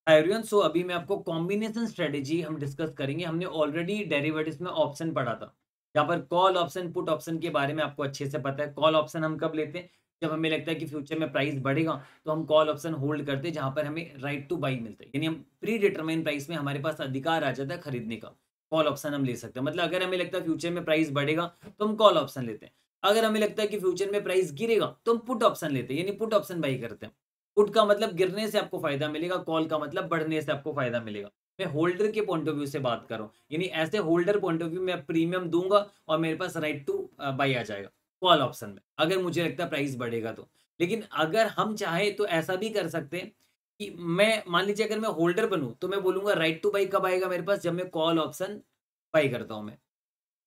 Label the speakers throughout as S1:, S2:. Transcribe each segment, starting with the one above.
S1: Hi everyone, सो अभी मैं आपको कॉम्बिनेशन स्ट्रेटेजी हम डिस्कस करेंगे। हमने ऑलरेडी डेरिवेटिव्स में ऑप्शन पढ़ा था, जहाँ पर कॉल ऑप्शन पुट ऑप्शन के बारे में आपको अच्छे से पता है। कॉल ऑप्शन हम कब लेते हैं? जब हमें लगता है कि फ्यूचर में प्राइस बढ़ेगा, तो हम कॉल ऑप्शन होल्ड करते हैं, जहाँ पर हमें राइट टू बाई मिलता है, यानी हम प्री डिटरमाइन प्राइस में हमारे पास अधिकार आ जाता है खरीदने का। कॉल ऑप्शन हम ले सकते हैं, मतलब अगर हमें लगता है फ्यूचर में प्राइस बढ़ेगा तो हम कॉल ऑप्शन लेते हैं। अगर हमें लगता है कि फ्यूचर में प्राइस गिरेगा तो हम पुट ऑप्शन लेते हैं, यानी पुट ऑप्शन बाई करते हैं। पुट का मतलब गिरने से आपको फायदा मिलेगा, कॉल का मतलब बढ़ने से आपको फायदा मिलेगा। मैं होल्डर के पॉइंट ऑफ व्यू से बात कर रहा हूँ, यानी ऐसे होल्डर पॉइंट ऑफ व्यू में प्रीमियम दूंगा और मेरे पास राइट टू बाई आ जाएगा कॉल ऑप्शन में, अगर मुझे लगता है प्राइस बढ़ेगा तो। लेकिन अगर हम चाहे तो ऐसा भी कर सकते हैं कि मैं मान लीजिए अगर मैं होल्डर बनूं तो मैं बोलूंगा राइट टू बाई कब आएगा मेरे पास? जब मैं कॉल ऑप्शन बाई करता हूं।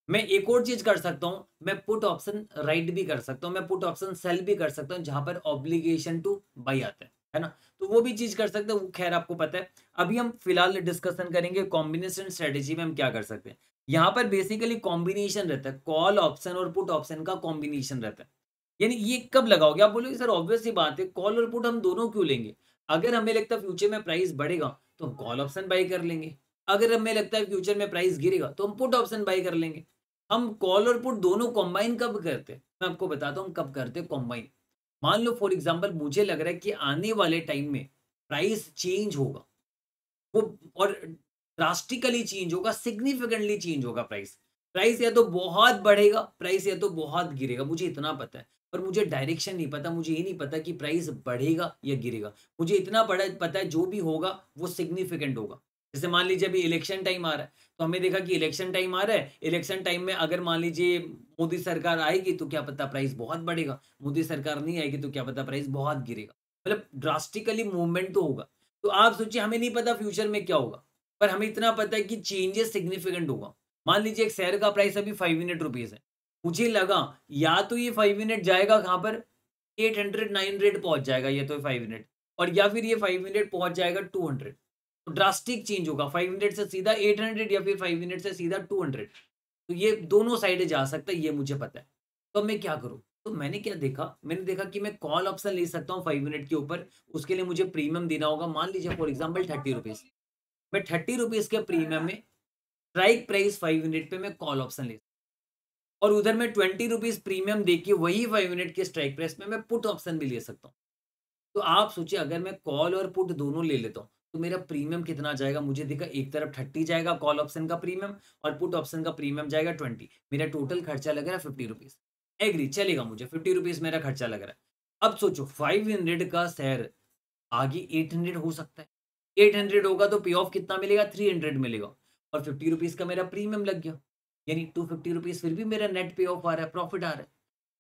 S1: मैं एक और चीज कर सकता हूँ, मैं पुट ऑप्शन राइट भी कर सकता हूँ, मैं पुट ऑप्शन सेल भी कर सकता हूँ, जहां पर ऑब्लिगेशन टू बाई आता है ना? तो वो भी चीज कर सकते हैं, वो खैर आपको पता है। अभी हम फिलहाल डिस्कशन करेंगे कॉम्बिनेशन स्ट्रेटेजी में हम क्या कर सकते हैं। यहाँ पर बेसिकली कॉम्बिनेशन रहता है, कॉल ऑप्शन और पुट ऑप्शन का कॉम्बिनेशन रहता है। यानी ये कब लगाओगे? आप बोलोगे सर ऑब्वियस सी बात है, कॉल और पुट हम दोनों क्यों लेंगे? अगर हमें लगता है फ्यूचर में प्राइस बढ़ेगा तो हम कॉल ऑप्शन बाई कर लेंगे। अगर हमें लगता है फ्यूचर में प्राइस गिरेगा तो हम पुट ऑप्शन बाई कर लेंगे। हम कॉल और पुट दोनों कंबाइन कब करते हैं? मैं आपको बताता हूँ कब करते हैं कंबाइन। मान लो फॉर एग्जांपल मुझे लग रहा है कि आने वाले टाइम में प्राइस चेंज होगा, वो और ड्रास्टिकली चेंज होगा, सिग्निफिकेंटली चेंज होगा प्राइस। प्राइस या तो बहुत बढ़ेगा, प्राइस या तो बहुत गिरेगा, मुझे इतना पता है। पर मुझे डायरेक्शन नहीं पता, मुझे ये नहीं पता कि प्राइस बढ़ेगा या गिरेगा। मुझे इतना पड़ा पता है जो भी होगा वो सिग्निफिकेंट होगा। जैसे मान लीजिए अभी इलेक्शन टाइम आ रहा है, तो हमने देखा कि इलेक्शन टाइम आ रहा है, इलेक्शन टाइम में अगर मान लीजिए मोदी सरकार आएगी तो क्या पता प्राइस बहुत बढ़ेगा, मोदी सरकार नहीं आएगी तो क्या पता प्राइस बहुत गिरेगा। मतलब ड्रास्टिकली मूवमेंट तो होगा। तो आप सोचिए, हमें नहीं पता फ्यूचर में क्या होगा, पर हमें इतना पता है कि चेंजेस सिग्निफिकेंट होगा। मान लीजिए एक शेयर का प्राइस अभी 5 यूनिट रुपीस है। मुझे लगा या तो ये 5 यूनिट जाएगा कहाँ पर, 800 900 पहुंच जाएगा ये तो 5 यूनिट, और या फिर ये 5 यूनिट पहुंच जाएगा 200। तो ड्रास्टिक चेंज होगा, 5 यूनिट से सीधा 800 या फिर 5 यूनिट से सीधा 200। तो ये दोनों साइडें जा सकता है, ये मुझे पता है। तो अब मैं क्या करूं? तो मैंने क्या देखा, मैंने देखा कि मैं कॉल ऑप्शन ले सकता हूँ 5 यूनिट के ऊपर। उसके लिए मुझे प्रीमियम देना होगा, मान लीजिए फॉर एग्जांपल 30 रुपीस। मैं 30 रुपीस के प्रीमियम में स्ट्राइक प्राइस 5 यूनिट पे मैं कॉल ऑप्शन ले, और उधर मैं 20 रुपीस प्रीमियम देके वही 5 यूनिट के स्ट्राइक प्राइस में मैं पुट ऑप्शन भी ले सकता हूँ। तो आप सोचिए, अगर मैं कॉल और पुट दोनों ले लेता हूँ तो मेरा प्रीमियम कितना जाएगा? मुझे देखा एक तरफ 30 जाएगा कॉल ऑप्शन का प्रीमियम, और पुट ऑप्शन का प्रीमियम जाएगा 20। मेरा टोटल खर्चा लग रहा है 50 रुपीज। एग्री, चलेगा, मुझे 50 रुपीज मेरा खर्चा लग रहा है। अब सोचो 500 का शेयर आगे 800 हो सकता है। 800 होगा तो पे ऑफ कितना मिलेगा? 300 मिलेगा, और 50 रुपीज का मेरा प्रीमियम लग गया, यानी 250 रुपीज फिर भी मेरा नेट पे ऑफ आ रहा है, प्रॉफिट आ रहा है।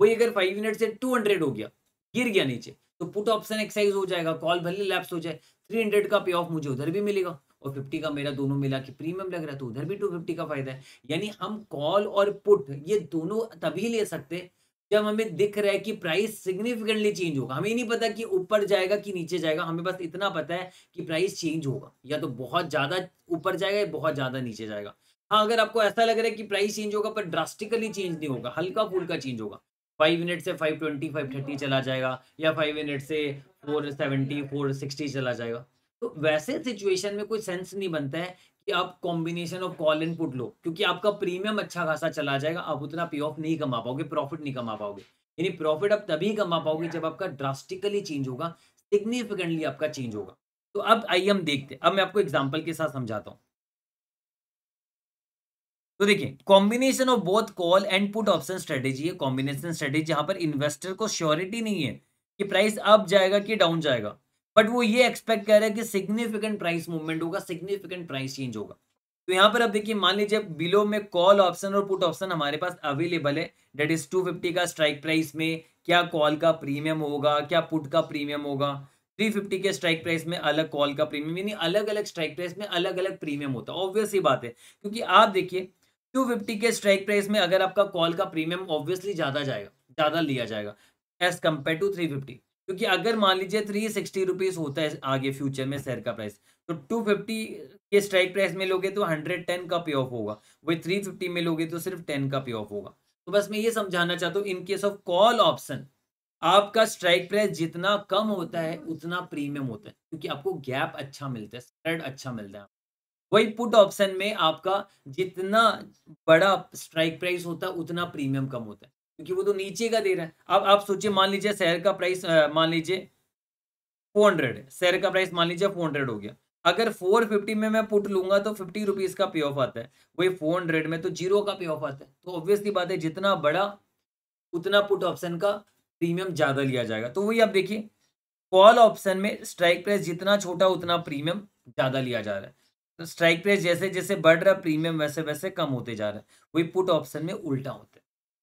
S1: वही अगर 5 यूनिट से 200 हो गया, गिर गया नीचे, तो पुट ऑप्शन एक्सरसाइज हो जाएगा, कॉल भले लैप्स हो जाए, 300 का पे ऑफ मुझे उधर भी मिलेगा, और 50 का मेरा दोनों मिला के प्रीमियम लग रहा है, तो उधर भी 250 का फायदा है। यानी हम कॉल और पुट ये दोनों तभी ले सकते हैं जब हमें दिख रहा है कि प्राइस सिग्निफिकेंटली चेंज होगा। हमें नहीं पता कि ऊपर जाएगा कि नीचे जाएगा, हमें बस इतना पता है कि प्राइस चेंज होगा, या तो बहुत ज्यादा ऊपर जाएगा या बहुत ज्यादा नीचे जाएगा। हाँ, अगर आपको ऐसा लग रहा है कि प्राइस चेंज होगा पर ड्रास्टिकली चेंज नहीं होगा, हल्का फुल्का चेंज होगा, 5 यूनिट से 520 530 चला जाएगा, या 5 यूनिट से 470 460 चला जाएगा, तो वैसे सिचुएशन में कोई सेंस नहीं बनता है कि आप combination of call and put लो, क्योंकि आपका प्रीमियम अच्छा खासा चला जाएगा, आप उतना पे ऑफ नहीं कमा पाओगे, प्रॉफिट नहीं कमा पाओगे। यानी प्रॉफिट आप तभी कमा पाओगे जब आपका ड्रास्टिकली चेंज होगा, सिग्निफिकेंटली आपका चेंज होगा। तो अब आइए हम देखते हैं, अब मैं आपको एग्जांपल के साथ समझाता हूँ। तो देखिए, combination of both call and put option strategy है कॉम्बिनेशन स्ट्रेटेजी, जहां पर इन्वेस्टर को श्योरिटी नहीं है कि प्राइस अप जाएगा कि डाउन जाएगा, बट वो ये एक्सपेक्ट कर रहा है कि सिग्निफिकेंट प्राइस मूवमेंट होगा, सिग्निफिकेंट प्राइस चेंज होगा। तो यहाँ पर अब देखिए, मान लीजिए बिलो में कॉल ऑप्शन और पुट ऑप्शन हमारे पास अवेलेबल है, डेट इज 250 का स्ट्राइक प्राइस में क्या कॉल का प्रीमियम होगा, क्या पुट का प्रीमियम होगा। 350 के स्ट्राइक प्राइस में अलग कॉल का प्रीमियम, यानी अलग अलग स्ट्राइक प्राइस में अलग अलग प्रीमियम होता है। ऑब्वियस ही बात है, क्योंकि आप देखिए 250 के स्ट्राइक प्राइस में अगर आपका कॉल का प्रीमियम ऑब्वियसली ज्यादा जाएगा, ज्यादा लिया जाएगा एज कंपेयर टू 350। क्योंकि अगर मान लीजिए 360 रुपीज होता है आगे फ्यूचर में शेयर का प्राइस, तो 250 के स्ट्राइक प्राइस में लोगे तो 110 का पे ऑफ होगा, वही 350 में लोगे तो सिर्फ 10 का पे ऑफ होगा। तो बस मैं ये समझाना चाहता हूँ, इन केस ऑफ कॉल ऑप्शन आपका स्ट्राइक प्राइस जितना कम होता है उतना प्रीमियम होता है, क्योंकि आपको गैप अच्छा मिलता है, स्प्रेड अच्छा मिलता है। वही पुट ऑप्शन में आपका जितना बड़ा स्ट्राइक प्राइस होता है उतना प्रीमियम कम होता है, क्योंकि वो तो नीचे का दे रहा है। अब आप सोचिए, मान लीजिए शेयर का प्राइस मान लीजिए 400 है, शेयर का प्राइस मान लीजिए 400 हो गया। अगर 450 में मैं पुट लूंगा तो 50 रुपीज का पे ऑफ आता है, वही 400 में तो जीरो का पे ऑफ आता है। तो ऑब्वियसली बात है, जितना बड़ा उतना पुट ऑप्शन का प्रीमियम ज्यादा लिया जाएगा। तो वही आप देखिए, कॉल ऑप्शन में स्ट्राइक प्राइस जितना छोटा उतना प्रीमियम ज्यादा लिया जा रहा है। तो स्ट्राइक प्राइस जैसे जैसे बढ़ रहा है, प्रीमियम वैसे वैसे कम होते जा रहा है। वही पुट ऑप्शन में उल्टा होता है।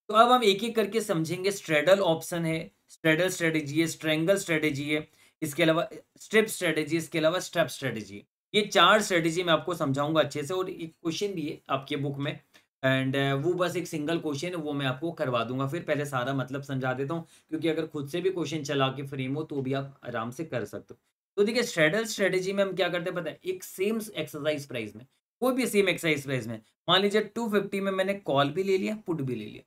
S1: तो अब हम एक एक करके समझेंगे। स्ट्रेडल ऑप्शन है, स्ट्रेडल स्ट्रेटेजी है, स्ट्रेंगल स्ट्रेटेजी है, इसके अलावा स्ट्रिप स्ट्रेटेजी, इसके अलावा स्टेप स्ट्रेटेजी। ये 4 स्ट्रेटेजी मैं आपको समझाऊंगा अच्छे से, और एक क्वेश्चन भी है आपके बुक में। एंड वो बस एक सिंगल क्वेश्चन है, वो मैं आपको करवा दूंगा। फिर पहले सारा मतलब समझा देता हूँ, क्योंकि अगर खुद से भी क्वेश्चन चला के फ्रेम हो तो भी आप आराम से कर सकते हो। तो देखिए, स्ट्रेडल स्ट्रेटेजी में हम क्या करते हैं पता है, एक सेम एक्सरसाइज प्राइस में, कोई भी सेम एक्सरसाइज प्राइस में, मान लीजिए 250 में मैंने कॉल भी ले लिया, पुट भी ले लिया,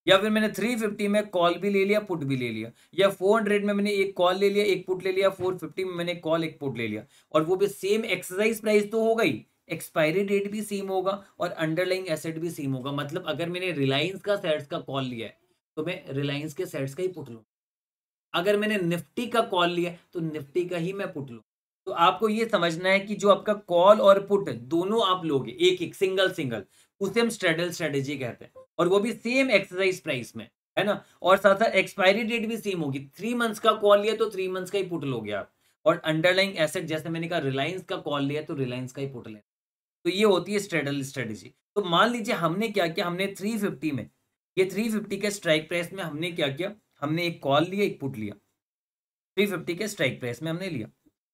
S1: या फिर मैंने 350 में कॉल भी ले लिया, पुट भी ले लिया, या 400 में मैंने एक कॉल ले लिया, एक पुट ले लिया, 450 में मैंने कॉल एक पुट ले लिया, और वो भी सेम एक्सरसाइज प्राइस तो हो गई, एक्सपायरी डेट भी सेम होगा और अंडरलाइंग एसेट भी सेम होगा। मतलब अगर मैंने रिलायंस का शेयर्स का कॉल लिया है तो मैं रिलायंस के शेयर्स का ही पुट लूँ, अगर मैंने निफ्टी का कॉल लिया तो निफ्टी का ही मैं पुट लूँ। तो आपको ये समझना है कि जो आपका कॉल और पुट दोनों आप लोगे एक एक सिंगल सिंगल, उसे हम स्ट्रेडल स्ट्रेटेजी कहते हैं, और वो भी सेम एक्सरसाइज प्राइस में, है ना। और साथ साथ एक्सपायरी डेट भी सेम होगी। 3 मंथ्स का कॉल लिया तो 3 मंथ्स का ही पुट लोगे आप, और अंडरलाइंग एसेट जैसे मैंने कहा रिलायंस का कॉल लिया तो रिलायंस का ही पुट लेना। तो ये होती है स्ट्रेडल स्ट्रेटेजी। तो मान लीजिए हमने क्या किया, हमने 350 में, ये 350 के स्ट्राइक प्राइस में हमने क्या किया, हमने एक कॉल लिया एक पुट लिया, 350 के स्ट्राइक प्राइस में हमने लिया।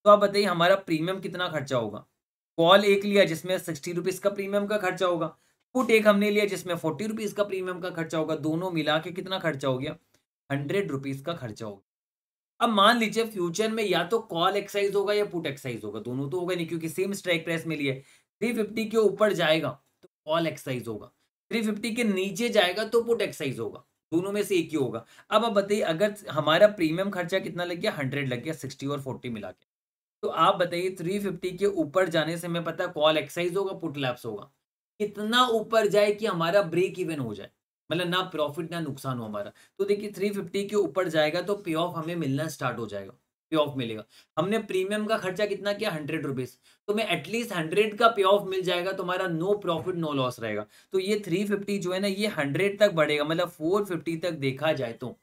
S1: तो आप बताइए हमारा प्रीमियम कितना खर्चा होगा। कॉल एक लिया जिसमें 60 रुपीज का प्रीमियम का खर्चा होगा, पुट एक हमने लिया जिसमें 40 रुपीज का प्रीमियम का खर्चा होगा, दोनों मिला के कितना खर्चा हो गया, 100 रुपीज का खर्चा होगा। अब मान लीजिए फ्यूचर में या तो कॉल एक्साइज होगा या पुट एक्साइज होगा, दोनों तो होगा नहीं, क्योंकि सेम स्ट्राइक प्राइस में लिए। 350 के ऊपर जाएगा तो कॉल एक्साइज होगा, 350 के नीचे जाएगा तो पुट एक्साइज होगा, दोनों में से एक ही होगा। अब आप बताइए, अगर हमारा प्रीमियम खर्चा कितना लग गया, 100 लग गया, 60 और 40 मिला के। तो आप बताइए 350 के ऊपर जाने से हमें पता है कॉल एक्साइज होगा, पुट लैप्स होगा। कितना ऊपर जाए कि हमारा ब्रेक इवन हो जाए, मतलब ना प्रॉफिट ना नुकसान हो हमारा। तो देखिए 350 के ऊपर जाएगा तो पे ऑफ हमें मिलना स्टार्ट हो जाएगा, पे ऑफ मिलेगा। हमने प्रीमियम का खर्चा कितना किया, 100 रुपीज, तो मैं एटलीस्ट 100 का पे ऑफ मिल जाएगा, तो हमारा नो प्रॉफिट नो लॉस रहेगा। तो ये 350 जो है ना, ये 100 तक बढ़ेगा, मतलब 450 तक देखा जाए तो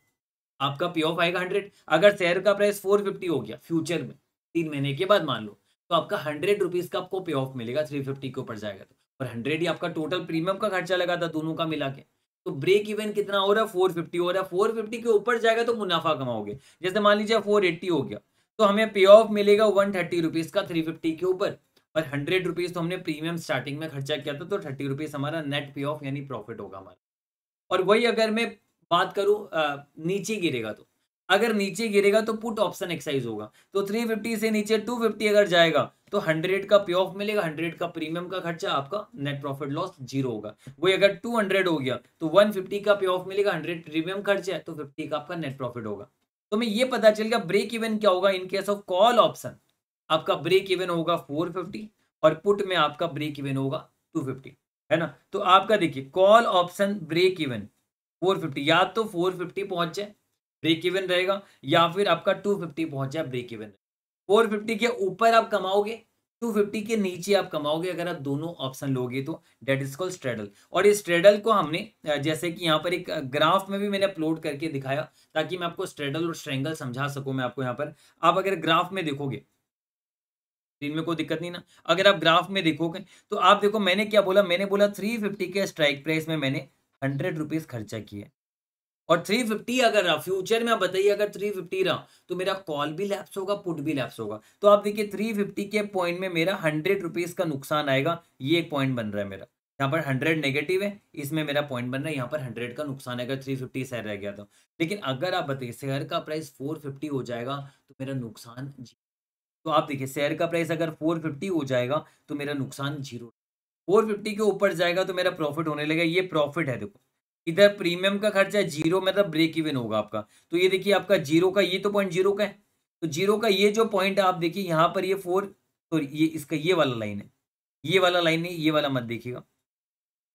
S1: आपका पे ऑफ आएगा 100। अगर शेयर का प्राइस 450 हो गया फ्यूचर में 3 महीने के बाद मान लो, तो आपका 100 रुपीज का आपको पे ऑफ मिलेगा, 350 के ऊपर जाएगा तो। और 100 ही आपका टोटल प्रीमियम का खर्चा लगा था दोनों का मिला के। तो ब्रेक इवन कितना हो रहा है, 450 हो रहा है। 450 के ऊपर जाएगा तो मुनाफा कमाओगे। जैसे मान लीजिए 480 हो गया, तो हमें पे ऑफ मिलेगा 130 रुपीज का 350 के ऊपर, और 100 रुपीज तो हमने प्रीमियम स्टार्टिंग में खर्चा किया था, तो 30 रुपीज हमारा नेट पे ऑफ यानी प्रॉफिट होगा हमारा। और वही अगर मैं बात करूं नीचे गिरेगा तो, अगर नीचे गिरेगा तो पुट ऑप्शन एक्सरसाइज होगा। तो 350 से नीचे 250 अगर जाएगा तो 100 का पे ऑफ मिलेगा, 100 का प्रीमियम का खर्चा, आपका नेट प्रॉफिट लॉस जीरो होगा। वही अगर 200 हो गया तो 150 का पे ऑफ मिलेगा, 100 प्रीमियम खर्चा है तो 50 का आपका नेट प्रॉफिट होगा। तो हमें ये पता चल गया ब्रेक इवन क्या होगा इन केस ऑफ कॉल ऑप्शन। आपका ब्रेक इवन होगा 450, और पुट में आपका ब्रेक इवन होगा 250, है ना। तो आपका देखिए कॉल ऑप्शन ब्रेक इवन 450, या तो 450 पहुंच जाए ब्रेक इवन रहेगा, या फिर आपका 250 पहुंच जाए ब्रेक इवन। 450 के ऊपर आप कमाओगे, 250 के नीचे आप कमाओगे, अगर आप दोनों ऑप्शन लोगे तो डेट इज कॉल्ड स्ट्रेडल। और इस स्ट्रेडल को हमने जैसे कि यहाँ पर एक ग्राफ में भी मैंने अपलोड करके दिखाया, ताकि मैं आपको स्ट्रेडल और स्ट्रेंगल समझा सकूं। मैं आपको यहाँ पर, आप अगर ग्राफ में देखोगे, इनमें कोई दिक्कत नहीं ना, अगर आप ग्राफ में देखोगे तो आप देखो मैंने क्या बोला, मैंने बोला 350 के स्ट्राइक प्राइस में मैंने 100 रुपीज खर्चा किया, और 350 अगर रहा फ्यूचर में, आप बताइए अगर 350 रहा तो मेरा कॉल भी लैप्स होगा, पुट भी लैप्स होगा। तो आप देखिए 350 के पॉइंट में मेरा 100 रुपीज का नुकसान आएगा, ये एक पॉइंट बन रहा है मेरा। यहाँ पर 100 नेगेटिव है, इसमें मेरा पॉइंट बन रहा है, यहाँ पर 100 का नुकसान आएगा, 350 शेयर रह गया था। लेकिन अगर आप बताइए शेयर का प्राइस 450 हो जाएगा तो मेरा नुकसान, तो आप देखिए शेयर का प्राइस अगर 450 हो जाएगा तो मेरा नुकसान जीरो, 450 के ऊपर जाएगा तो मेरा प्रॉफिट होने लगेगा। ये प्रॉफिट है देखो, इधर प्रीमियम का खर्चा 0 मतलब ब्रेक इवन होगा आपका। तो ये देखिए आपका 0 का ये तो पॉइंट 0 का है। तो 0 का ये जो पॉइंट है आप देखिए यहाँ पर ये 4, तो ये इसका ये वाला लाइन है। ये वाला लाइन नहीं, ये वाला मत देखिएगा।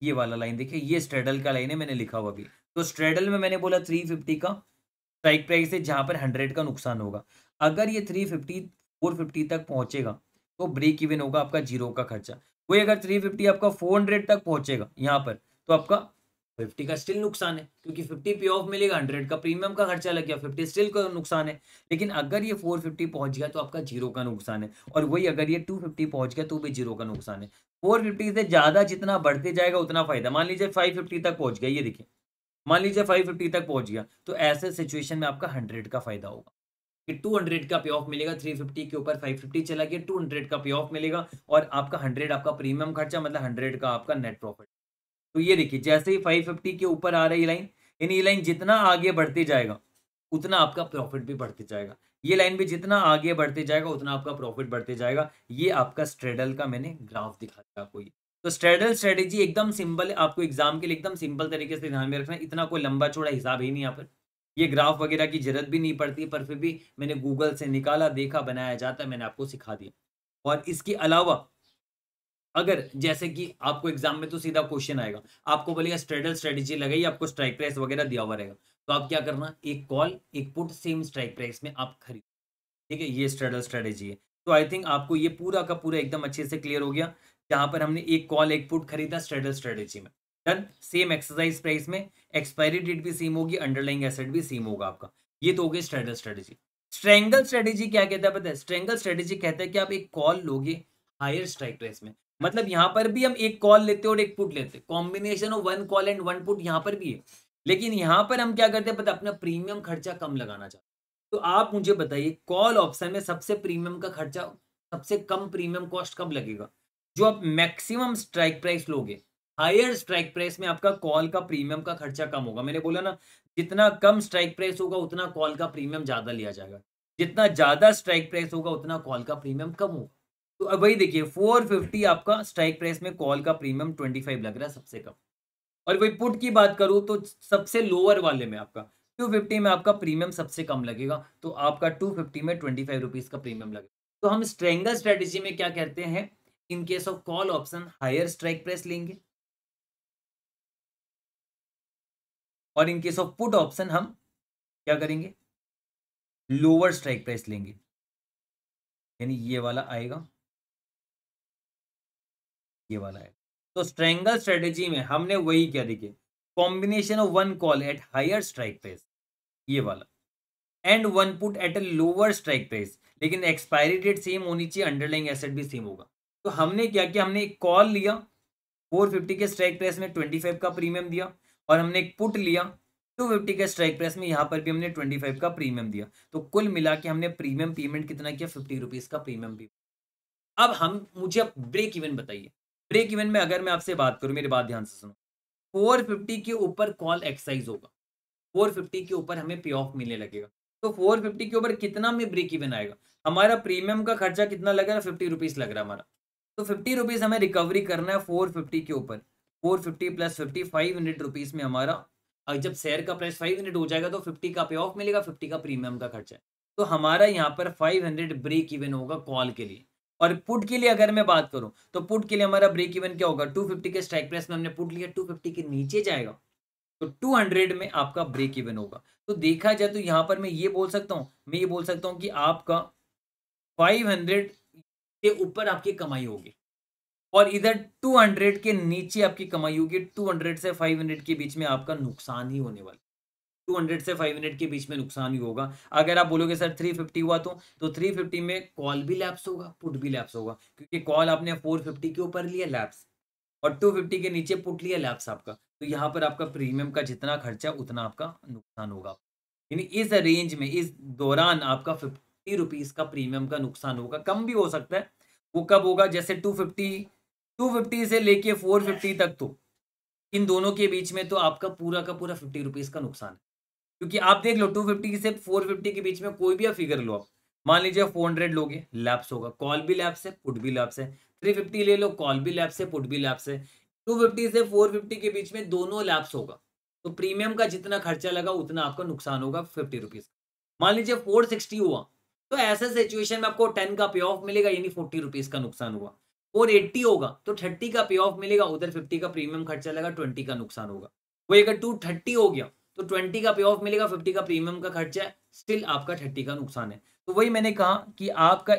S1: ये वाला लाइन देखिए, ये स्ट्रेडल का लाइन है, मैंने लिखा हुआ अभी। तो स्ट्रेडल में मैंने बोला 350 का स्ट्राइक प्राइस है, जहाँ पर 100 का नुकसान होगा। अगर ये 350 450 तक पहुंचेगा तो ब्रेक इवन होगा आपका 0 का खर्चा। वही अगर 350 आपका 400 तक पहुंचेगा यहाँ पर, तो आपका 50 का स्टिल नुकसान है, क्योंकि 50 पे ऑफ मिलेगा, 100 का प्रीमियम का खर्चा लग गया, 50 स्टिल का नुकसान है। लेकिन अगर ये 450 पहुंच गया तो आपका 0 का नुकसान है। और वही अगर ये 250 पहुंच गया तो भी 0 का नुकसान है। 450 से ज्यादा जितना बढ़ते जाएगा उतना फायदा। मान लीजिए 550 तक पहुंच गया, ये देखिए, मान लीजिए 550 तक पहुंच गया, तो ऐसे सिचुएशन में आपका 100 का फायदा होगा कि 200 का पे ऑफ मिलेगा। 350 के ऊपर 550 चला गया, 200 का पे ऑफ मिलेगा, और आपका 100 आपका प्रीमियम खर्चा, मतलब 100 का आपका नेट प्रॉफिट। तो ये देखिए, जैसे ही 550 के ऊपर आ रही लाइन, यानी ये लाइन जितना आगे बढ़ते जाएगा उतना आपका प्रॉफिट भी बढ़ते जाएगा। ये लाइन भी जितना आगे बढ़ते जाएगा उतना आपका प्रॉफिट बढ़ते जाएगा। ये आपका स्ट्रेडल का मैंने ग्राफ दिखा दिया आपको ये। तो स्ट्रेडल स्ट्रेटेजी एकदम सिंपल है, आपको एग्जाम के लिए एकदम सिंपल तरीके से ध्यान में रखना है। इतना कोई लंबा चौड़ा हिसाब ही नहीं यहाँ पर। ये ग्राफ वगैरह की जरूरत भी नहीं पड़ती, पर फिर भी मैंने गूगल से निकाला, देखा, बनाया जाता है, मैंने आपको सिखा दिया। और इसके अलावा अगर जैसे कि आपको एग्जाम में तो सीधा क्वेश्चन आएगा, आपको बोलेगा स्ट्रेडल स्ट्रेटेजी लगाई, आपको स्ट्राइक प्राइस वगैरह दिया हुआ रहेगा, तो आप क्या करना, एक कॉल एक पुट सेम स्ट्राइक प्राइस में आप खरीद। ठीक है, ये स्ट्रेडल स्ट्रेटेजी है। तो आई थिंक आपको ये पूरा का पूरा एकदम अच्छे से क्लियर हो गया, जहां पर हमने एक कॉल एक पुट खरीदा स्ट्रेडल स्ट्रेटेजी में। डन, सेम एक्सरसाइज प्राइस में, एक्सपायरी डेट भी सेम होगी, अंडरलाइंग एसेट भी सेम होगा आपका। ये तो हो गई स्ट्रेडल स्ट्रेटेजी। स्ट्रेंगल स्ट्रेटेजी क्या कहता है पता है? स्ट्रेंगल स्ट्रेटेजी कहता है कि आप एक कॉल लोगे हायर स्ट्राइक प्राइस में, मतलब यहां पर भी हम एक कॉल लेते और एक पुट लेते, combination of one call and one put यहां पर भी है। लेकिन यहां पर हम क्या करते हैं पता है? अपना प्रीमियम खर्चा कम लगाना चाहते हैं। तो आप मुझे बताइए, कॉल ऑप्शन में सबसे प्रीमियम का खर्चा, सबसे कम प्रीमियम कॉस्ट कब लगेगा? जो आप मैक्सिमम स्ट्राइक प्राइस लोगे, हायर स्ट्राइक प्राइस में आपका कॉल का प्रीमियम का खर्चा कम होगा। मैंने बोला ना, जितना कम स्ट्राइक प्राइस होगा उतना कॉल का प्रीमियम ज्यादा लिया जाएगा, जितना ज्यादा स्ट्राइक प्राइस होगा उतना कॉल का प्रीमियम कम होगा। तो अब वही देखिए, 450 आपका स्ट्राइक प्राइस में कॉल का प्रीमियम 25 लग रहा है सबसे कम। और वही पुट की बात करूं तो सबसे लोअर वाले में आपका 250 में आपका प्रीमियम सबसे कम लगेगा, तो आपका 250 में 25 रुपीज का प्रीमियम लगेगा। तो हम स्ट्रेंगल स्ट्रेटेजी में क्या करते हैं, in case of call option higher strike price लेंगे, और in case of put option हम क्या करेंगे, लोअर स्ट्राइक प्राइस लेंगे। यानी ये वाला आएगा, ये वाला आएगा। तो स्ट्रेंगल स्ट्रेटेजी में हमने वही क्या, देखिए, combination of one call at higher strike price, ये वाला, and one put at a lower strike price, लेकिन एक्सपायरी डेट सेम होनी चाहिए, अंडरलाइंग एसेट भी सेम होगा। तो हमने क्या किया, हमने एक कॉल लिया 450 के स्ट्राइक प्राइस में 25 का प्रीमियम दिया, और हमने एक पुट लिया 250 के स्ट्राइक प्राइस में, यहाँ पर भी हमने 25 का प्रीमियम दिया। तो कुल मिला के हमने प्रीमियम पेमेंट कितना किया, 50 रुपीज का प्रीमियम भी। अब हम मुझे अब ब्रेक इवन बताइए। ब्रेक इवन में अगर मैं आपसे बात करूं, मेरी बात ध्यान से सुनो, 450 के ऊपर कॉल एक्साइज होगा, 450 के ऊपर हमें पे ऑफ मिलने लगेगा, तो 450 के ऊपर कितना में ब्रेक इवन आएगा? हमारा प्रीमियम का खर्चा कितना लग रहा है, 50 रुपीज लग रहा है हमारा। तो 50 रुपीज हमें रिकवरी करना है 450 के ऊपर। 450 प्लस 50, 500 रुपीज में हमारा, जब शेयर का प्राइस 500 हो जाएगा तो 50 का पे ऑफ मिलेगा, 50 का प्रीमियम का खर्चा है। तो हमारा यहाँ पर 500 ब्रेक इवन होगा कॉल के लिए। और पुट के लिए अगर मैं बात करूं, तो पुट के लिए हमारा ब्रेक इवन क्या होगा, 250 के स्ट्राइक प्राइस में हमने पुट लिया, 250 के नीचे जाएगा तो 200 में आपका ब्रेक इवन होगा। तो देखा जाए तो यहाँ पर मैं ये बोल सकता हूँ, कि आपका 500 के ऊपर आपकी कमाई होगी, और इधर 200 के नीचे आपकी कमाई होगी। 200 से 500 के बीच में आपका नुकसान ही होने वाला, 200 से 500 के बीच में नुकसान ही होगा। अगर आप बोलोगे सर 350 हुआ तो 350 में कॉल भी लैप्स होगा, पुट भी लैप्स होगा, क्योंकि कॉल आपने 450 के ऊपर लिया लैप्स, और 250 के नीचे पुट लिया लैप्स आपका। तो यहाँ पर आपका प्रीमियम का जितना खर्चा उतना आपका नुकसान होगा। यानी इस रेंज में, इस दौरान आपका 50 रुपीज का प्रीमियम का नुकसान होगा। कम भी हो सकता है, वो कब होगा, जैसे 250 से लेके 450 तक, तो इन दोनों के बीच में तो आपका पूरा का पूरा 50 रुपीज का नुकसान है। क्योंकि आप देख लो, 250 से 450 के बीच में कोई भी आप फिगर लो, आप मान लीजिए 400 लोगे, लैप्स होगा, कॉल भी लैप्स है, पुट भी लैप्स है। 350 ले लो, कॉल भी लैप्स है, पुट भी लैप्स है। 250 से 450 के बीच में दोनों लैप्स होगा, तो प्रीमियम का जितना खर्चा लगा उतना आपका नुकसान होगा 50 रुपीज। मान लीजिए 460 हुआ, तो ऐसे सिचुएशन में आपको 10 का पे ऑफ मिलेगा, यानी 40 रुपीज का नुकसान हुआ। 480 होगा तो 30 का पे ऑफ मिलेगा, उधर 50 का प्रीमियम खर्चा लगा, 20 का नुकसान होगा। वही अगर 230 हो गया तो 20 का पे ऑफ मिलेगा, 50 का प्रीमियम का खर्चा है, स्टिल आपका 30 का नुकसान है। तो वही मैंने कहा कि आपका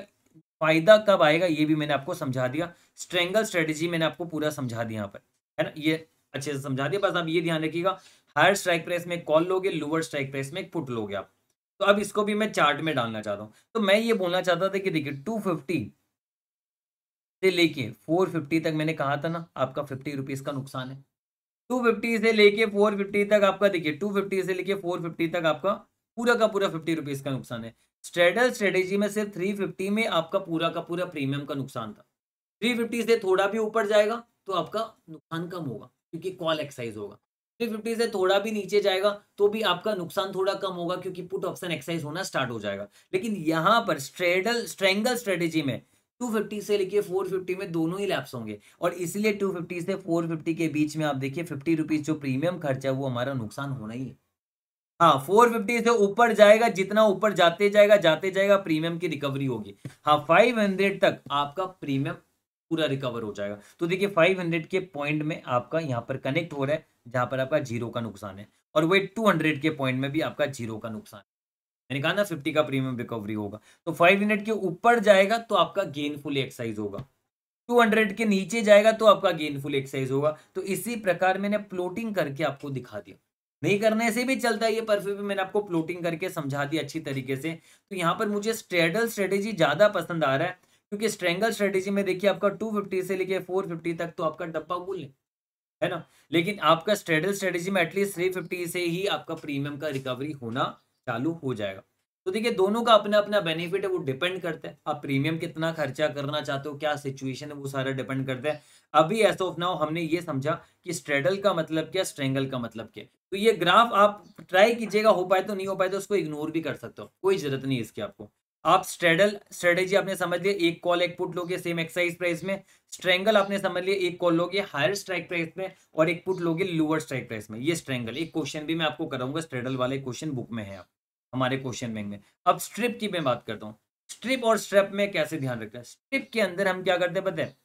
S1: फायदा कब आएगा, ये भी मैंने आपको समझा दिया। स्ट्रेंगल स्ट्रेटेजी मैंने आपको पूरा समझा दिया यहाँ पर, है ना, ये अच्छे से समझा दिया। बस आप ये ध्यान रखिएगा, हायर स्ट्राइक प्राइस में कॉल लोगे, लोअर स्ट्राइक प्राइस में पुट लोगे आप। तो अब इसको भी मैं चार्ट में डालना चाहता हूँ। तो मैं ये बोलना चाहता था कि देखिए 250 से लेके 450 तक मैंने कहा था ना, आपका 50 रुपीज का नुकसान है। 250 से लेके 450 तक आपका, देखिए 250 से लेके 450 तक आपका पूरा का पूरा 50 रुपीज का नुकसान है। स्ट्रेडल स्ट्रेटेजी में सिर्फ 350 में आपका पूरा का पूरा प्रीमियम का नुकसान था। 350 से थोड़ा भी ऊपर जाएगा तो आपका नुकसान कम होगा, क्योंकि कॉल एक्साइज होगा। 350 से थोड़ा भी नीचे जाएगा तो भी आपका नुकसान थोड़ा कम होगा, क्योंकि पुट ऑप्शन एक्साइज होना स्टार्ट हो जाएगा। लेकिन यहाँ पर स्ट्रेंगल स्ट्रेटेजी में 250 से लेके 450 में दोनों ही लैप्स होंगे, और इसलिए 250 से 450 के बीच में आप देखिए 50 रुपीज जो प्रीमियम खर्चा है वो हमारा नुकसान होना ही है। हाँ, 450 से ऊपर जाएगा, जितना ऊपर जाते जाएगा प्रीमियम की रिकवरी होगी। हाँ, 500 तक आपका प्रीमियम पूरा रिकवर हो जाएगा। तो देखिए 500 के पॉइंट में आपका यहाँ पर कनेक्ट हो रहा है, जहां पर आपका जीरो का नुकसान है, और वही 200 के पॉइंट में भी आपका जीरो का नुकसान है। मैंने कहा ना 50 का प्रीमियम रिकवरी होगा। तो 500 के ऊपर जाएगा तो आपका गेनफुल एक्सरसाइज होगा, 200 के नीचे जाएगा तो आपका गेनफुल एक्सरसाइज होगा। तो इसी प्रकार मैंने प्लॉटिंग करके आपको दिखा दिया। नहीं करने से भी चलता है ये, पर फिर भी मैंने आपको प्लॉटिंग करके समझा दिया अच्छी तरीके से। तो यहाँ पर मुझे स्ट्रेडल स्ट्रेटेजी ज्यादा पसंद आ रहा है, क्योंकि स्ट्रेंगल स्ट्रेटेजी में देखिए आपका 250 से लेके 450 तक तो आपका डब्बा गुल है ना। लेकिन आपका स्ट्रेडल स्ट्रेटेजी में एटलीस्ट 350 से ही आपका प्रीमियम का रिकवरी होना चालू हो जाएगा। तो देखिए दोनों का अपना अपना बेनिफिट है, वो डिपेंड करता है आप प्रीमियम कितना खर्चा करना चाहते हो, क्या सिचुएशन है, वो सारा डिपेंड करता है। अभी एज ऑफ नाउ हमने ये समझा कि स्ट्रेडल का मतलब क्या, स्ट्रेंगल का मतलब क्या। तो ये ग्राफ आप ट्राई कीजिएगा, हो पाए तो, नहीं हो पाए तो उसको इग्नोर भी कर सकते हो, कोई जरूरत नहीं है इसकी आपको। आप स्ट्रेडल स्ट्रेटेजी आपने समझ लिया, एक कॉल एक पुट लोगे सेम एक्साइज प्राइस में। स्ट्रेंगल आपने समझ लिया, एक कॉल लोगे हायर स्ट्राइक प्राइस में और एक पुट लोगे लोअर स्ट्राइक प्राइस में। ये स्ट्रेंगल, एक क्वेश्चन भी मैं आपको कराऊंगा, स्ट्रेडल वाले क्वेश्चन बुक में है, आप हमारे क्वेश्चन बैंक में। अब स्ट्रिप की मैं बात करता हूँ, स्ट्रिप और स्ट्रेप में कैसे ध्यान रखना है। स्ट्रिप के अंदर हम क्या करते हैं पता है,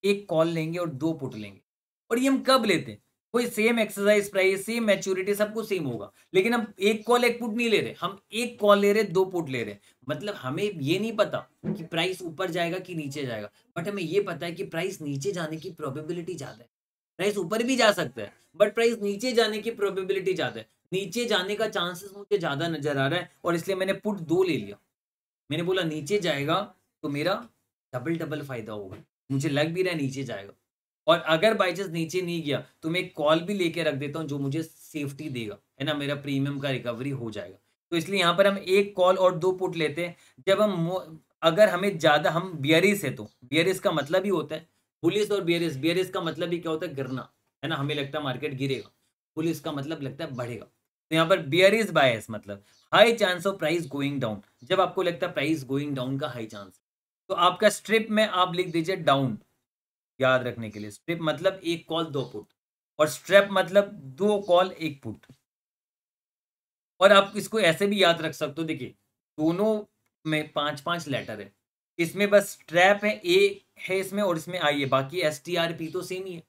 S1: एक कॉल लेंगे और दो पुट लेंगे। और ये हम कब लेते हैं, कोई same exercise price, same maturity, सब कुछ सेम होगा, लेकिन हम एक कॉल एक पुट नहीं ले रहे, हम एक कॉल ले रहे दो पुट ले रहे। मतलब हमें ये नहीं पता कि प्राइस ऊपर जाएगा कि नीचे जाएगा, बट हमें ये पता है कि प्राइस नीचे जाने की प्रोबेबिलिटी ज्यादा है। प्राइस ऊपर भी जा सकता है, बट प्राइस नीचे जाने की प्रोबेबिलिटी ज्यादा है। नीचे जाने का चांसेस मुझे ज्यादा नजर आ रहा है, और इसलिए मैंने पुट दो ले लिया। मैंने बोला नीचे जाएगा तो मेरा डबल डबल फायदा होगा, मुझे लग भी रहा है नीचे जाएगा। और अगर बाई चांस नीचे नहीं गया तो मैं एक कॉल भी लेके रख देता हूँ, जो मुझे सेफ्टी देगा, है ना, मेरा प्रीमियम का रिकवरी हो जाएगा। तो इसलिए यहाँ पर हम एक कॉल और दो पुट लेते हैं। जब अगर हमें ज्यादा, हम बियरिस है तो बियरिस का मतलब ही होता है बुलिस, और बियरिस, बियरिस का मतलब ही क्या होता है, गिरना, है ना, हमें लगता है मार्केट गिरेगा। बुलिस का मतलब लगता है बढ़ेगा। तो यहाँ पर बियरिस बायस मतलब high chance of price going down, जब आपको लगता है प्राइस गोइंग डाउन का हाई चांस। तो आपका स्ट्रिप में आप लिख दीजिए डाउन, याद रखने के लिए। स्ट्रिप मतलब एक कॉल दो पुट, और स्ट्रेप मतलब दो कॉल एक पुट। और आप इसको ऐसे भी याद रख सकते हो, देखिए दोनों में पांच पांच लेटर है, इसमें बस स्ट्रैप है, ए है इसमें, और इसमें आई है, बाकी एस टी आर पी तो सेम ही है।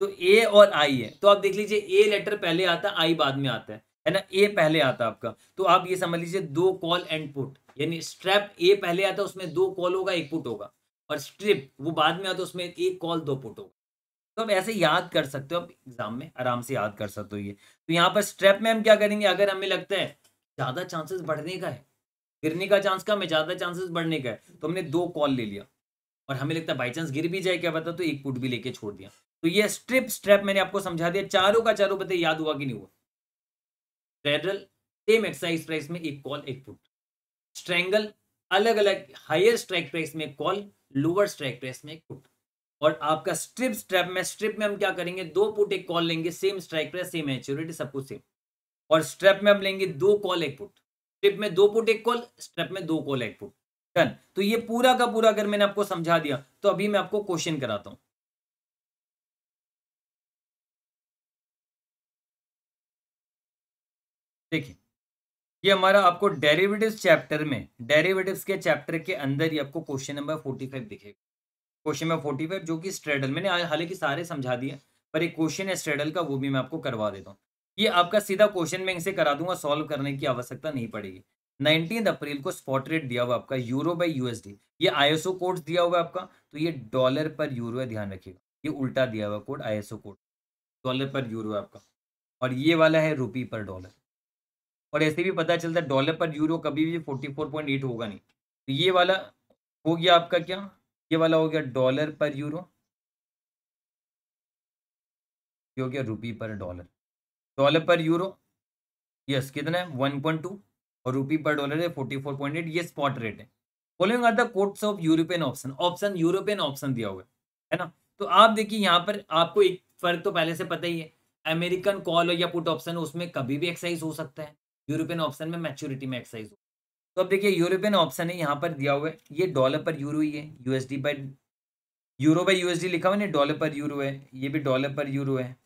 S1: तो ए और आई है, तो आप देख लीजिए ए लेटर पहले आता है, आई बाद में आता है ना, ए पहले आता है आपका। तो आप ये समझ लीजिए दो कॉल एंड पुट, यानी स्ट्रैप ए पहले आता है, उसमें दो कॉल होगा एक पुट होगा, और स्ट्रिप वो बाद में आता है, उसमें एक कॉल दो पुट होगा। तो आप ऐसे याद कर सकते हो, आप एग्जाम में आराम से याद कर सकते हो ये। तो यहाँ पर स्ट्रेप में हम क्या करेंगे, अगर हमें लगता है ज्यादा चांसेस बढ़ने का है, गिरने का चांस कम है, ज्यादा चांसेस बढ़ने का है, तो हमने दो कॉल ले लिया, और हमें लगता है बाई चांस गिर भी जाए क्या पता, तो एक पुट भी लेके छोड़ दिया। तो ये स्ट्रिप स्ट्रेप मैंने आपको समझा दिया, चारों का चारों बताइए याद हुआ कि नहीं हुआ। फेडरल सेम एक्साइज प्राइस में एक कॉल एक पुट, स्ट्रेंगल अलग अलग हायर स्ट्राइक प्राइस में एक कॉल, लोअर स्ट्राइक प्राइस में एक पुट। और आपका स्ट्रिप स्ट्रैप में, स्ट्रिप में हम क्या करेंगे, दो पुट एक कॉल लेंगे, same strike price same maturity सब कुछ सेम। और स्ट्रैप में हम लेंगे दो कॉल एक पुट, स्ट्रिप में दो पुट एक कॉल, स्ट्रैप में दो कॉल एक पुट। डन। तो ये पूरा का पूरा अगर मैंने आपको समझा दिया, तो अभी मैं आपको क्वेश्चन कराता हूं। देखिए ये हमारा आपको डेरिवेटिव्स चैप्टर में, डेरिवेटिव्स के चैप्टर के अंदर ही आपको क्वेश्चन नंबर 45 दिखेगा। क्वेश्चन नंबर 45 जो कि स्ट्रेडल, मैंने हालांकि सारे समझा दिए, पर एक क्वेश्चन है स्ट्रेडल का, वो भी मैं आपको करवा देता हूँ। ये आपका सीधा क्वेश्चन मैं इसे करा दूंगा, सॉल्व करने की आवश्यकता नहीं पड़ेगी। 19 अप्रैल को स्पॉट रेट दिया हुआ आपका यूरो बाई यूएसडी, ये आईएसओ कोड दिया हुआ है आपका, तो ये डॉलर पर यूरो है, ध्यान रखिएगा, ये उल्टा दिया हुआ कोड, आईएसओ कोड डॉलर पर यूरो है आपका, और ये वाला है रुपी पर डॉलर। और ऐसे भी पता चलता है डॉलर पर यूरो कभी भी 44.8 होगा नहीं, तो ये वाला हो गया आपका क्या, ये वाला हो गया डॉलर पर यूरो, ये हो गया रुपी पर डॉलर। डॉलर पर यूरो यस कितना है 1.2, और रुपी पर डॉलर है 44.8, ये स्पॉट रेट है। Following are the codes of European option, option European option दिया हुआ है ना। तो आप देखिए यहाँ पर आपको एक फर्क तो पहले से पता ही है, अमेरिकन कॉल या पुट ऑप्शन उसमें कभी भी एक्सरसाइज हो सकता है, यूरोपियन ऑप्शन में मैच्योरिटी में एक्सरसाइज हो। तो अब देखिए यूरोपियन ऑप्शन है यहाँ पर दिया हुआ है, ये डॉलर पर यूरो ही है, USD by euro by USD लिखा हुआ है, डॉलर पर यूरो है, ये भी डॉलर पर यूरो है,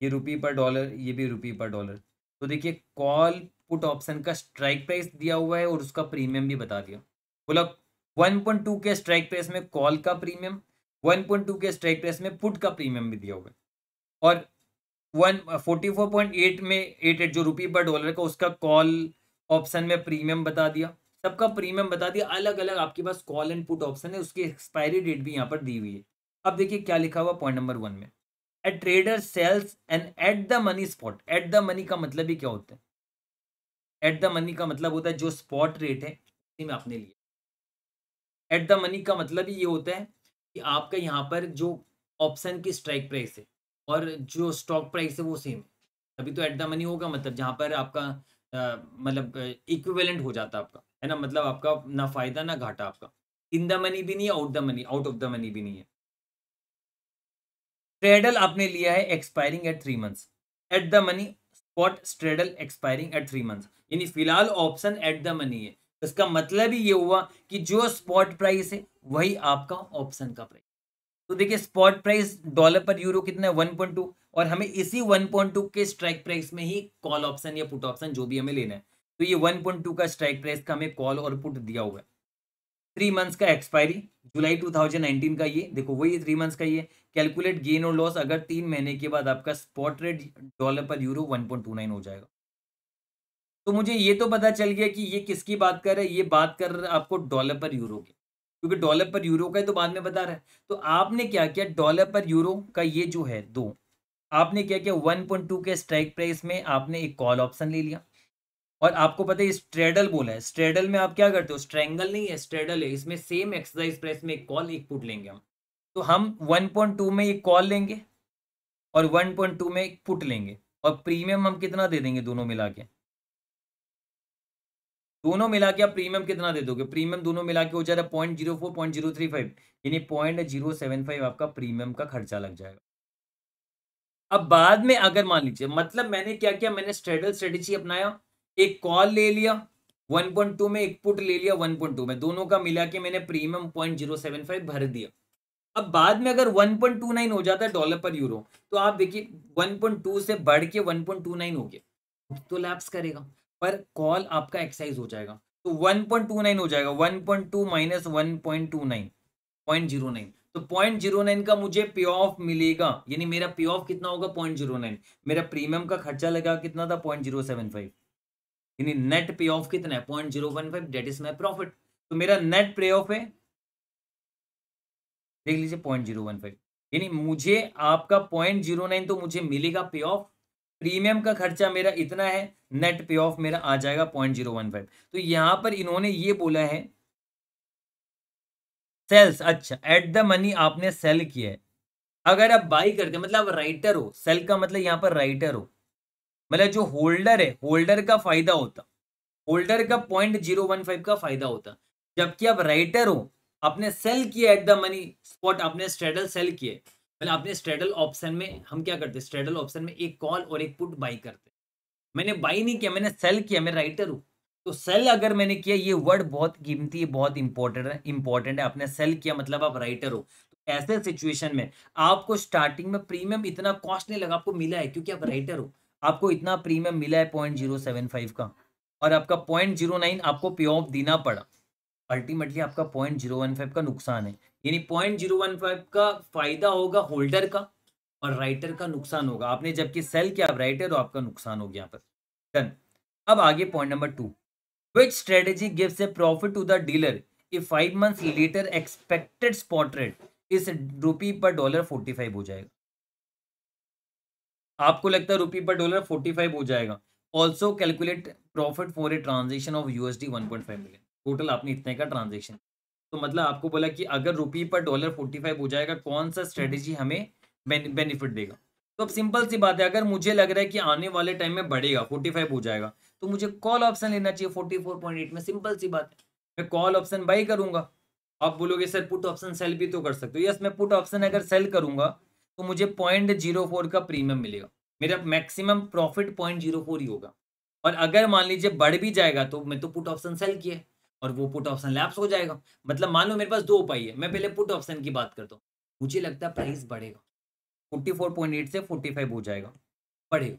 S1: ये रुपी पर डॉलर, ये भी रुपी पर डॉलर। तो देखिए कॉल पुट ऑप्शन का स्ट्राइक प्राइस दिया हुआ है और उसका प्रीमियम भी बता दिया, बोला 1.2 के स्ट्राइक प्राइस में कॉल का प्रीमियम, 1.2 के स्ट्राइक प्राइस में पुट का प्रीमियम भी दिया हुआ है, और 44.8 में 88 जो रुपी पर डॉलर का उसका कॉल ऑप्शन में प्रीमियम बता दिया, सबका प्रीमियम बता दिया, अलग अलग आपके पास कॉल एंड पुट ऑप्शन है, उसकी एक्सपायरी डेट भी यहाँ पर दी हुई है। अब देखिए क्या लिखा हुआ पॉइंट नंबर 1 में, a trader sells and at the money spot, at the money का मतलब ही क्या होता है, एट द मनी का मतलब होता है जो स्पॉट रेट है उसी में आपने लिया। एट द मनी का मतलब ही ये होता है कि आपका यहाँ पर जो ऑप्शन की स्ट्राइक प्राइस है और जो स्टॉक प्राइस है वो सेम है, अभी तो एट द मनी होगा, मतलब जहाँ पर आपका मतलब इक्विवेलेंट हो जाता है आपका, है ना, मतलब आपका ना फायदा ना घाटा आपका, इन द मनी भी नहीं है, out the money, out of the money भी नहीं है। स्ट्रेडल आपने लिया है expiring at 3 months, at the money spot straddle expiring at 3 months, यानी फिलहाल ऑप्शन एट द मनी है, इसका मतलब ही ये हुआ कि जो स्पॉट प्राइस है वही आपका ऑप्शन का प्राइस। तो देखिए स्पॉट प्राइस डॉलर पर यूरो कितना है 1.2, और हमें इसी 1.2 के स्ट्राइक प्राइस में ही कॉल ऑप्शन या पुट ऑप्शन जो भी हमें लेना है, तो ये 1.2 का स्ट्राइक प्राइस का हमें कॉल और पुट दिया हुआ है। 3 मंथ्स का एक्सपायरी जुलाई 2019 का, ये देखो वही 3 मंथ्स का, ये कैलकुलेट गेन और लॉस अगर 3 महीने के बाद आपका स्पॉट रेट डॉलर पर यूरो 1.29 हो जाएगा। तो मुझे ये तो पता चल गया कि ये किसकी बात कर रहा है, ये बात कर रहा है आपको डॉलर पर यूरो की, क्योंकि डॉलर पर यूरो का ही तो बाद में बता रहा है। तो आपने क्या किया, डॉलर पर यूरो का ये जो है दो, आपने क्या किया 1.2 के स्ट्राइक प्राइस में आपने एक कॉल ऑप्शन ले लिया, और आपको पता है स्ट्रेडल बोला है, स्ट्रेडल में आप क्या करते हो, स्ट्रेंगल नहीं है स्ट्रेडल है, इसमें सेम एक्सरसाइज प्राइस में एक कॉल एक पुट लेंगे हम, तो हम 1.2 में एक कॉल लेंगे और 1.2 में एक पुट लेंगे, और प्रीमियम हम कितना दे देंगे दोनों मिला के, दोनों मिला के आप प्रीमियम कितना दे दोगे, प्रीमियम दोनों मिला के हो जाएगा 0.04 0.035, यानी 0.075 आपका प्रीमियम का खर्चा लग जाएगा। अब बाद में अगर मान लीजिए, मतलब मैंने क्या किया, मैंने स्ट्रेडल स्ट्रेटेजी अपनाया, एक कॉल ले लिया 1.2 में, एक पुट ले लिया 1.2 में, दोनों का मिला के मैंने प्रीमियम 0.075 भर दिया। अब बाद में अगर 1.29 हो जाता है डॉलर पर यूरो, तो आप देखिए 1.2 से बढ़ के 1.29 हो गया, तो लैप्स करेगा, पर कॉल आपका एक्साइज हो जाएगा, तो 1.29 हो जाएगा, 1.2 माइनस 1.29 0.09, तो 0.09 का मुझे पे ऑफ मिलेगा, यानी मेरा पे ऑफ कितना होगा 0.09, मेरा प्रीमियम का खर्चा लगा कितना था 0.075, यानी नेट पे ऑफ कितना है 0.015, डेट इज माई प्रॉफिट। तो मेरा नेट पे ऑफ है, देख लीजिए 0.015, यानी मुझे आपका 0.09 तो मुझे मिलेगा पे ऑफ, प्रीमियम का खर्चा मेरा इतना है, नेट पे ऑफ मेरा आ जाएगा 0.015। तो यहां पर इन्होंने ये बोला है सेल्स, अच्छा एट द मनी आपने सेल किया है, अगर आप बाई करते मतलब राइटर हो, सेल का मतलब यहाँ पर राइटर हो, मतलब जो होल्डर है होल्डर का फायदा होता, होल्डर का 0.015 का फायदा होता, जबकि आप राइटर हो आपने सेल किया एट द मनी स्पॉट, आपने स्ट्रेडल सेल किए, मतलब आपने स्ट्रेडल ऑप्शन में, हम क्या करते स्ट्रेडल ऑप्शन में एक कॉल और एक पुट बाई करते, मैंने बाई नहीं किया, मैंने सेल किया, मैं राइटर हूं, तो सेल अगर मैंने किया, ये वर्ड बहुत कीमती है, बहुत इंपॉर्टेंट है, आपने सेल किया मतलब आप राइटर हो, तो ऐसे सिचुएशन में आपको स्टार्टिंग में प्रीमियम इतना कॉस्ट नहीं लगा, आपको मिला है क्योंकि आप राइटर हो, आपको इतना प्रीमियम मिला है 0.075 का, और आपका 0.09 आपको पे ऑफ देना पड़ा, अल्टीमेटली आपका 0.015 का नुकसान है। यानी 0.015 का फायदा होगा होल्डर का और राइटर का नुकसान होगा। आपने जबकि सेल किया, आप राइटर हो, आपका नुकसान हो गया यहाँ पर। डन। अब आगे point number 2, which strategy gives a profit to the dealer if 5 months later expected spot rate is rupee पर डॉलर 45 हो जाएगा। आपको लगता है रुपी पर डॉलर 45 हो जाएगा। Also calculate profit for a transaction of USD 1.5 million. Total आपने इतने का ट्रांजेक्शन, तो मतलब आपको बोला कि अगर रुपी पर डॉलर 45 हो जाएगा, कौन सा स्ट्रेटेजी हमें बेनिफिट देगा। तो अब सिंपल सी बात है, अगर मुझे लग रहा है कि आने वाले टाइम में बढ़ेगा, 45 हो जाएगा, तो मुझे कॉल ऑप्शन लेना चाहिए 44.8 में। सिंपल सी बात है, मैं कॉल ऑप्शन बाई करूंगा। आप बोलोगे सर पुट ऑप्शन सेल भी तो कर सकते हो। यस, मैं पुट ऑप्शन अगर सेल करूंगा तो मुझे 0.04 का प्रीमियम मिलेगा। मेरा मैक्सिमम प्रॉफिट 0.04 ही होगा। और अगर मान लीजिए बढ़ भी जाएगा तो मैं तो पुट ऑप्शन सेल किया है और वो पुट ऑप्शन लैप्स हो जाएगा। मतलब मान लो मेरे पास दो उपाय है, मैं पहले पुट ऑप्शन की बात करता हूँ। मुझे लगता है प्राइस बढ़ेगा, 44.8 से 45 हो जाएगा, बढ़ेगा।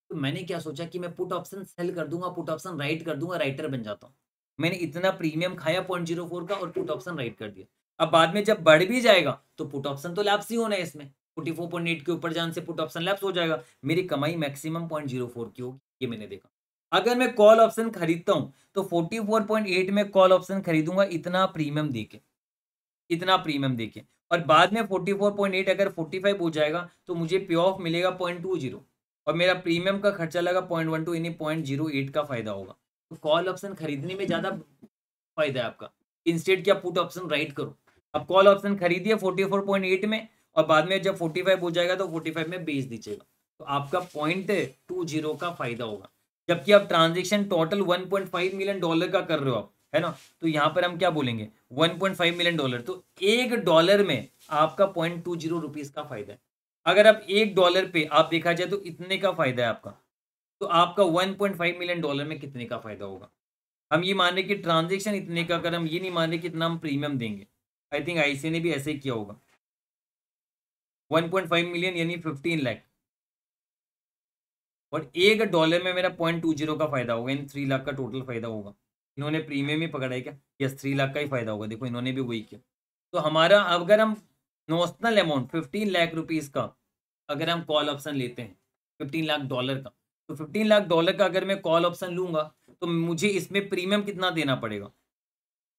S1: तो मैंने क्या सोचा कि मैं पुट ऑप्शन सेल कर दूंगा, पुट ऑप्शन राइट कर दूंगा, राइटर बन जाता हूँ। मैंने इतना प्रीमियम खाया 0.04 का और पुट ऑप्शन राइट कर दिया। अब बाद में जब बढ़ भी जाएगा तो पुट ऑप्शन तो लैप्स ही होना है इसमें, 44.8 के ऊपर जाने से पुट ऑप्शन लैप्स हो जाएगा। मेरी कमाई मैक्सिमम 0.04 की होगी, ये मैंने देखा। अगर मैं कॉल ऑप्शन खरीदता हूं तो 44.8 में कॉल ऑप्शन खरीदूंगा, इतना प्रीमियम देके, इतना प्रीमियम देके। और बाद में 44.8 अगर 45 हो जाएगा तो मुझे पे ऑफ मिलेगा 0.20 और मेरा प्रीमियम का खर्चा लगा 0.12, यानी 0.08 का फायदा होगा। तो कॉल ऑप्शन खरीदने में ज्यादा फायदा है आपका, इंस्टेड क्या पुट ऑप्शन राइट करो। अब कॉल ऑप्शन खरीदिए 44.8 में और बाद में जब 45 हो जाएगा तो 45 में बेच दीजिएगा, तो आपका 0.20 का फायदा होगा। जबकि आप ट्रांजेक्शन टोटल 1.5 मिलियन डॉलर का कर रहे हो आप, है ना, तो यहां पर हम क्या बोलेंगे 1.5 मिलियन डॉलर, तो $1 में आपका 0.20 रुपीज का फायदा है। अगर आप $1 पे आप देखा जाए तो इतने का फायदा है आपका, तो आपका 1.5 मिलियन डॉलर में कितने का फायदा होगा। हम ये मान रहे कि ट्रांजेक्शन इतने का, अगर हम ये नहीं मान रहे कितना हम प्रीमियम देंगे। आई थिंक आईसी ने भी ऐसे ही किया होगा, 1.5 मिलियन यानी 15 लाख, और $1 में मेरा 0.20 का फायदा होगा, इन 3 लाख का टोटल फायदा होगा। इन्होंने प्रीमियम ही पकड़ा है क्या, यस 3 लाख का ही फायदा होगा, देखो इन्होंने भी वही किया। तो हमारा अगर हम नॉशनल अमाउंट 15 लाख रुपीज का अगर हम कॉल ऑप्शन लेते हैं, 15 लाख डॉलर का, तो 15 लाख डॉलर का अगर मैं कॉल ऑप्शन लूंगा तो मुझे इसमें प्रीमियम कितना देना पड़ेगा,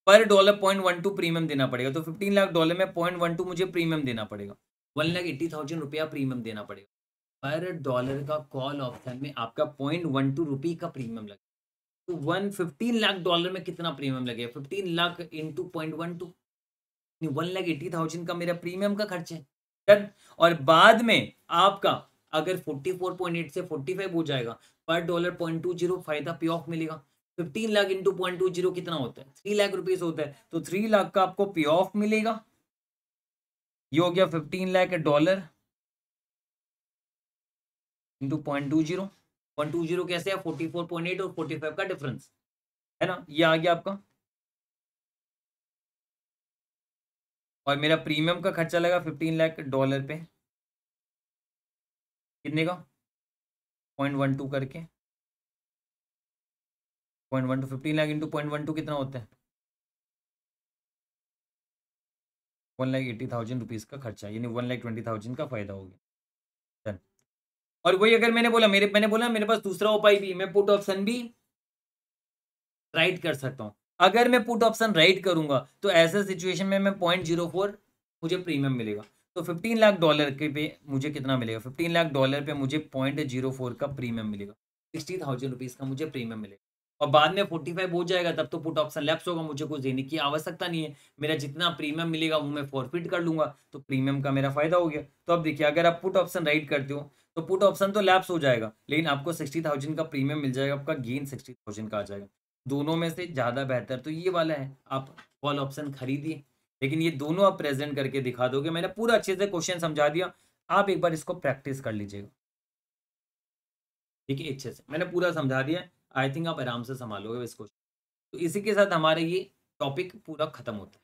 S1: पर डॉलर 0.12 प्रीमियम देना पड़ेगा। तो 15 लाख डॉलर में 0.12 मुझे प्रीमियम देना पड़ेगा, 1,80,000 रुपया प्रीमियम देना पड़ेगा। पर डॉलर का कॉल ऑप्शन में आपका 0.12 रुपी का प्रीमियम लगेगा। तो 115 लाख डॉलर में कितना प्रीमियम लगेगा, 15 लाख इंटू 0.12, 1,80,000 का मेरा प्रीमियम का खर्च है। डन। और बाद में आपका अगर 44.8 से 45 हो जाएगा, पर डॉलर 0.20 फायदा पे ऑफ मिलेगा। 15 लाख इंटू 0.20 कितना होता है, 3 लाख रुपीज होता है। तो 3 लाख का आपको पे ऑफ मिलेगा, ये हो गया 15 लाख डॉलर इंटू 0.20। 0.20 कैसे है, 44.8 और 45 का डिफरेंस है ना, ये आ गया आपका। और मेरा प्रीमियम का खर्चा लगा 15 लाख डॉलर पे, कितने का, 0.12 करके, 0.12 15 लाख इंटू 0.12 कितना होता है, 1,80,000 रुपीज़ का खर्चा, यानी 1,20,000 का फायदा हो गया। डन। और वही अगर मैंने बोला मेरे पास दूसरा उपाय भी, मैं पुट ऑप्शन भी राइट कर सकता हूँ। अगर मैं पुट ऑप्शन राइट करूंगा तो ऐसे सिचुएशन में मैं 0.04 मुझे प्रीमियम मिलेगा। तो 15 लाख डॉलर के पे मुझे कितना मिलेगा, 15 लाख डॉलर पे मुझे 0.04 का प्रीमियम मिलेगा, 60,000 रुपीज़ का मुझे प्रीमियम मिलेगा। और बाद में 45 हो जाएगा तब तो पुट ऑप्शन लैप्स होगा, मुझे कुछ देने की आवश्यकता नहीं है। मेरा जितना प्रीमियम मिलेगा वो मैं फॉरफिट कर लूंगा, तो प्रीमियम का मेरा फायदा हो गया। तो अब देखिए, अगर आप पुट ऑप्शन राइट करते हो तो पुट ऑप्शन तो लैप्स हो जाएगा, लेकिन आपको 60,000 का प्रीमियम मिल जाएगा, आपका गेन 60,000 का आ जाएगा। दोनों में से ज़्यादा बेहतर तो ये वाला है, आप कॉल ऑप्शन खरीदिए। लेकिन ये दोनों आप प्रेजेंट करके दिखा दोगे। मैंने पूरा अच्छे से क्वेश्चन समझा दिया, आप एक बार इसको प्रैक्टिस कर लीजिएगा, ठीक है, अच्छे से मैंने पूरा समझा दिया। आई थिंक आप आराम से संभालोगे इसको। तो इसी के साथ हमारा ये टॉपिक पूरा खत्म होता है।